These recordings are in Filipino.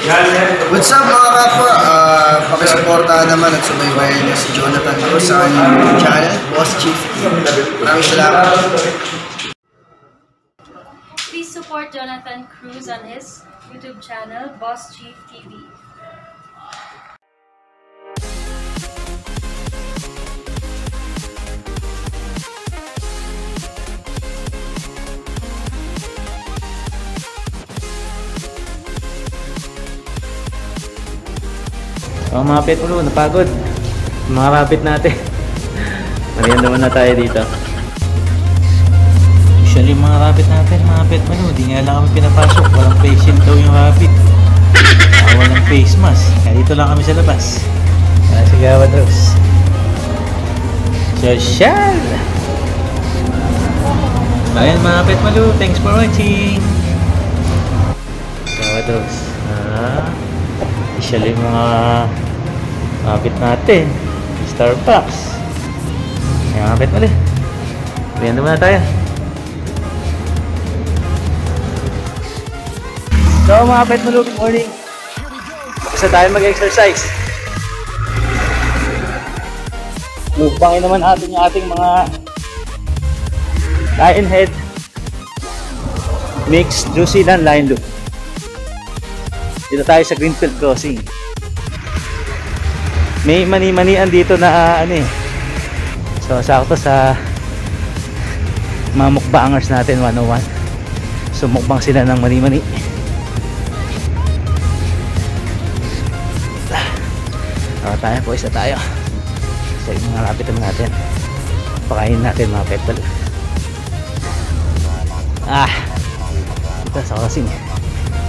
What's up mga kapwa? Pakisuportahan naman at subaybayan niyo si Jonathan Cruz sa kanyang YouTube channel, Boss Chief. Maraming salamat. Please support Jonathan Cruz on his YouTube channel, Boss Chief TV. Mga pet mo, napagod. Mga rabbit natin. Marihan naman na tayo dito. Usually mga rabbit natin, mga pet mo, di nga lang kami pinapasok. Walang face shield daw yung rabbit. Walang face mask. Kaya dito lang kami sa labas. Sigawan Rose. Social! Ayan mga pet malo, thanks for watching. Sigawan Rose. Usually mga rabbit natin, Starbucks. Ayan mga pet malo. Ayan naman na tayo. So mga pet malo, good morning. Basta tayo mag-exercise. Lupangin naman natin yung ating mga lion head mixed New Zealand lion loop. Dito tayo sa Greenfield Crossing. May mani-manian dito na ano eh. So sakto sa mga mukbangers natin 101. So mukbang sila ng mani-mani. So tayo po, isa tayo. So yung mga lapit naman natin. Pakainin natin mga pepal. Ito sa crossing.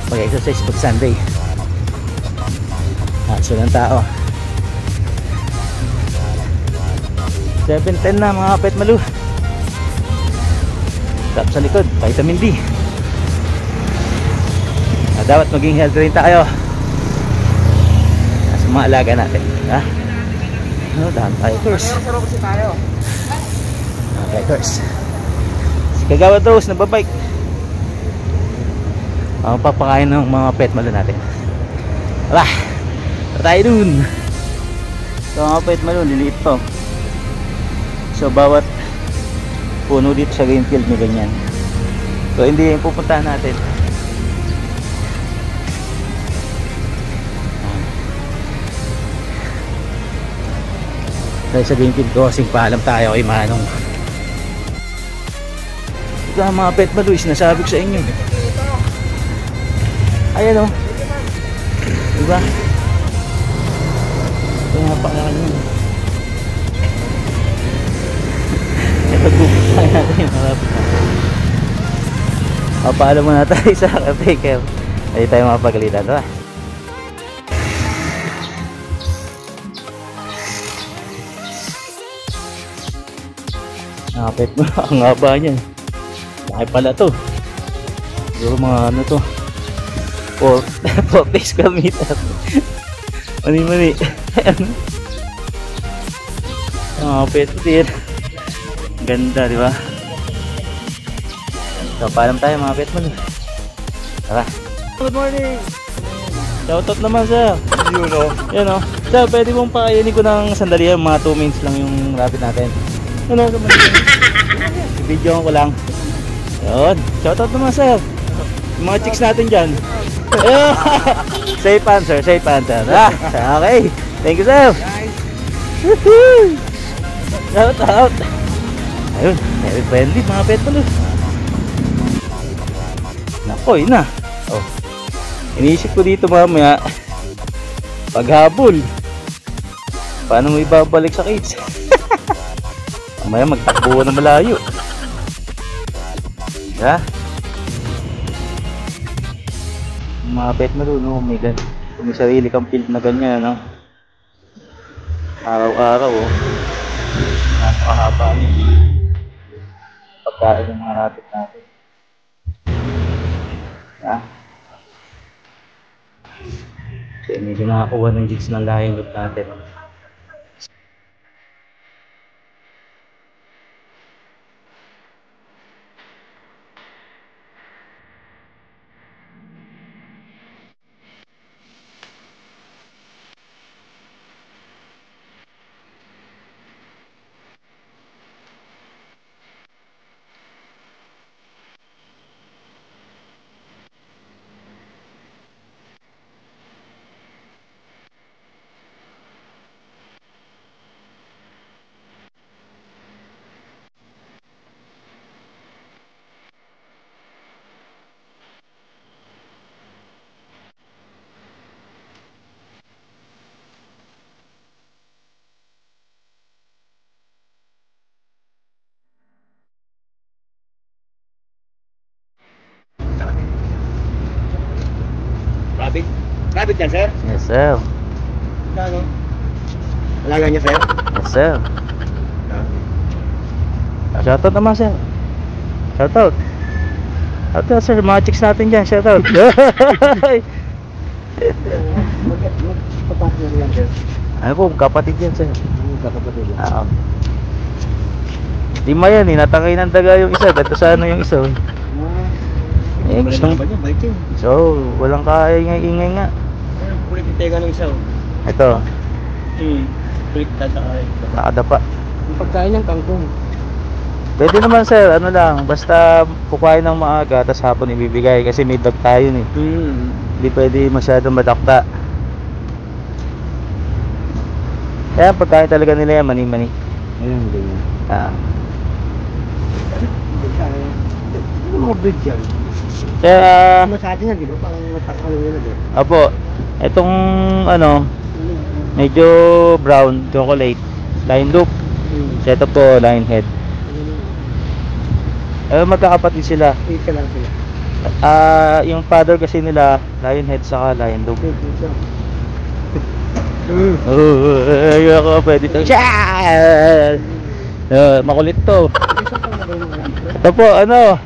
Pag-exercise pag Sunday. So ng tao. 7:10 na mga pet malu. Tap sa likod, vitamin D. Dapat maging healthy rin tayo sa mga alaga natin. Dahan tayo first. Okay first. Si Kagawa Rose nababike. Papakain ng mga pet malu natin. Tayo dun. So mga pet malu, liliit to. So bawat puno dito sa Greenfield may ganyan. So hindi yung pupuntahan natin. Dahil sa Greenfield Crossing, paalam tayo kay Manong. Ito mga pet malu, sinasabi ko sa inyo. Ayan o. Diba? Ito nga pangalan yun. Ito pupuntahan natin yung marapit na. Paalam muna tayo sa caretaker. Hindi tayo mapagalitan. Diba? Nakapit mo. Ang haba niyan. Laki pala to. Siguro mga ano to, 40 square meter. Mani-mani. Nakapit mo din. Ganda, di ba? So, paalam tayo mga pet mo. Tara. Good morning! Shoutout naman sir. Yan o. Sir, pwede mong pakainin ko ng sandali yan. Mga 2 minutes lang yung rabbit natin. Ano? Video ko lang. Yun. Shoutout naman sir. Yung mga chicks natin dyan. Safe answer. Safe answer. Okay. Thank you sir. Shoutout. Ayun. Very friendly mga pet mo. Nakoy na. Iniisip ko dito mamaya paghabol, paano mo ibabalik sa cage? Mamaya magtakbo na malayo. Mga pet mo doon, kung may sarili kang field na ganyan, no? Araw-araw, napakahaba niya pagkain ng mga rabbit natin. Kasi medyo nakakuha ng jigs ng lion loop natin. rabbit. Rabbit yan, sir? Yes, sir. Ano? Alaga niya, sir? Yes, sir. Shoutout naman, sir. Shoutout. Shoutout, sir. Mga chicks natin dyan. Shoutout. Magpapasok na yan, sir. Ano po, kapatid yan, sir. Magkakapatid yan. Oo. Di ma yan, natangay ng daga yung isa. Ganito sa ano yung isa. Eh, gustong... So, walang kaingay-ingay nga. Kulit yung tega ng isa. Ito, Kulit tatakain. nakadapa. Yung pagkain ng kangkong. Pwede naman, sir. Ano lang, basta kukuhain ng maaga, tapos hapon ibibigay. Kasi may dog tayo eh. Hindi pwede masyadong madakta. Kaya pagkain talaga nila yan, mani-mani. Ayun, ganyan. Ano mga breed yan? Kaya, Ano sa atin yan, di ba? Parang matakalo nila, di ba? apo, itong ano, medyo brown, chocolate, lion loop. So, ito po, lion head. Magkakapatid sila. Isa lang sila. Yung father kasi nila, lion head saka lion loop. Ayoko, pwede ito. Makulit to. Ito po, ano,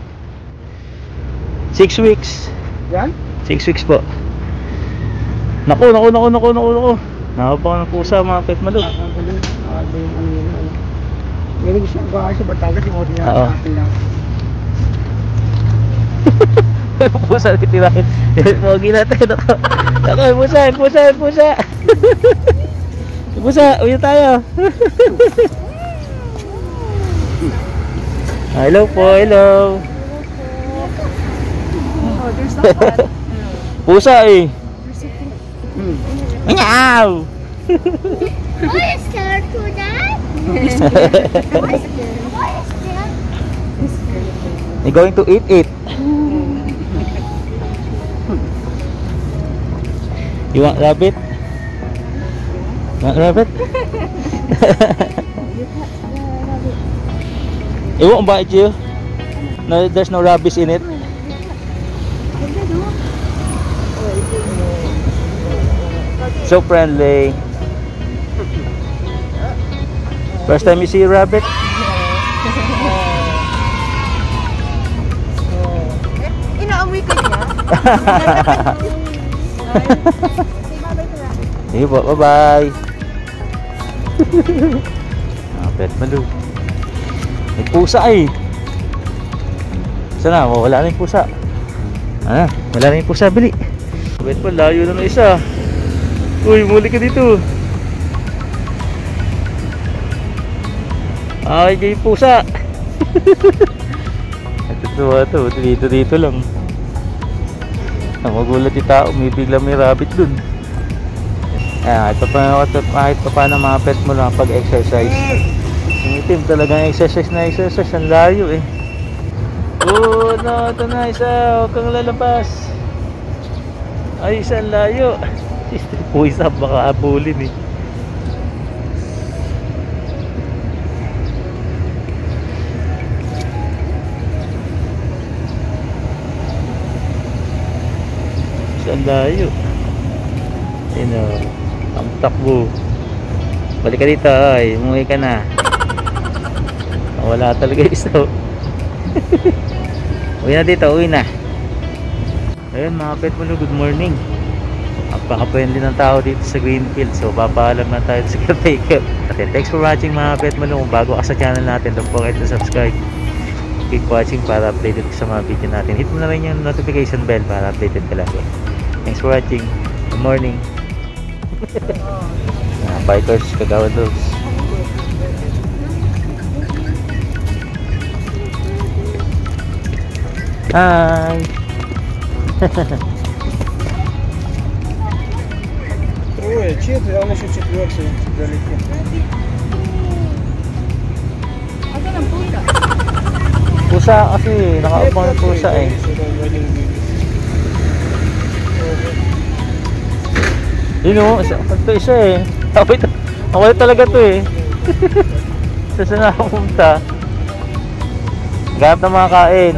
6 weeks. Yan? 6 weeks po. Naku. Nakapaka ng pusa, mga pet malug. Meron siya bahay sa Batangas, yung ordinary Oo. natin lang. Pusa, kitirahin. Pogi natin. Naku, pusa. Pusa, uwi tayo. Hello po, hello. Oh, there's no one. Pusa eh. There's a Meow. Why is scared to that? Why is scared? You're going to eat it. You want rabbit? Want rabbit? It won't bite you. No, there's no rabies in it. So friendly. First time you see a rabbit? Inaamoy ka niya? Sige po, bye-bye. Pet malu. May pusa eh. Sana, wala na yung pusa. Wala na yung pusa, bili. Wait po, layo na ng isa. Uy, muli ka dito. Ay, kayo pusa. Ito, dito lang. Magulat yung tao, may bigla may rabbit dun. Kahit pa paano mga pet mo lang pag-exercise. Yung itim talagang exercise, ang layo eh. Oh, no, ito na isa, huwag kang lalabas. Ay, isa ang layo. Puwisa, baka abulin eh. Isa ang layo. Sino? Ang takbo. Balik ka dito, ay, umuwi ka na. Wala talaga isa. Uwi na dito, uwi na. Ayun mga pet mo, good morning. Napaka-friendly ng tao dito sa Greenfield. So papaalam na tayo sa caretaker. Thanks for watching mga pet mo. Kung bago ka sa channel natin, don't forget to subscribe. Keep watching para updated ka sa mga video natin. Hit mo na rin yung notification bell para updated ka lagi. Thanks for watching. Good morning. Bikers, Kagawa Dogs. Hi. Ой, четверть, а он еще четвертый далеко. Asa ng pusa? Pusa kasi, nakaupang ng pusa eh. Yun o, ito isa eh. Ako talaga to eh. Saan na ako pumunta? Ganap ng mga kain.